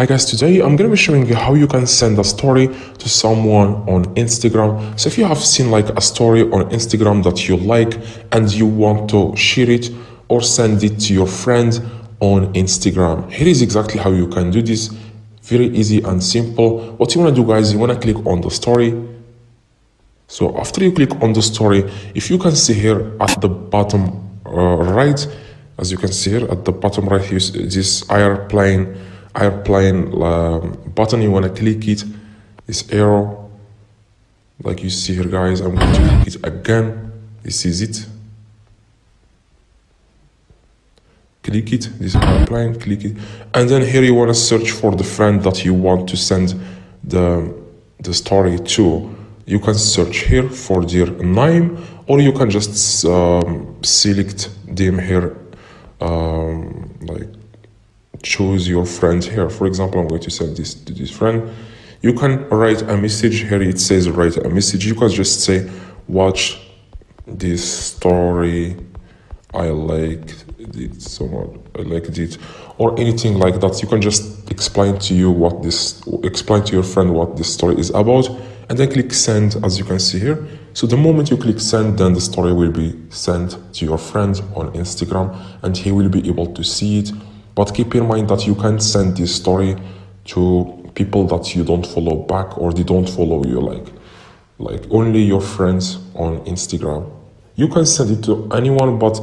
Hi guys, today I'm gonna be showing you how you can send a story to someone on Instagram. So if you have seen like a story on Instagram that you like and you want to share it or send it to your friend on Instagram, here is exactly how you can do this. Very easy and simple. What you wanna do, guys, you wanna click on the story. So after you click on the story, if you can see here at the bottom right, as you can see here at the bottom right, here this airplane button. You want to click it, this arrow, like you see here, guys. I'm going to click it again. This is it. Click it, this airplane, click it, and then here you want to search for the friend that you want to send the story to. You can search here for their name, or you can just select them here, like choose your friend here. For example, I'm going to send this to this friend. You can write a message here. It says write a message. You can just say, watch this story, I liked it so much, I liked it, or anything like that. You can just explain to your friend what this story is about, and then click send, as you can see here. So the moment you click send, then the story will be sent to your friend on Instagram and he will be able to see it. But keep in mind that you can't send this story to people that you don't follow back or they don't follow you, like only your friends on Instagram. You can send it to anyone, but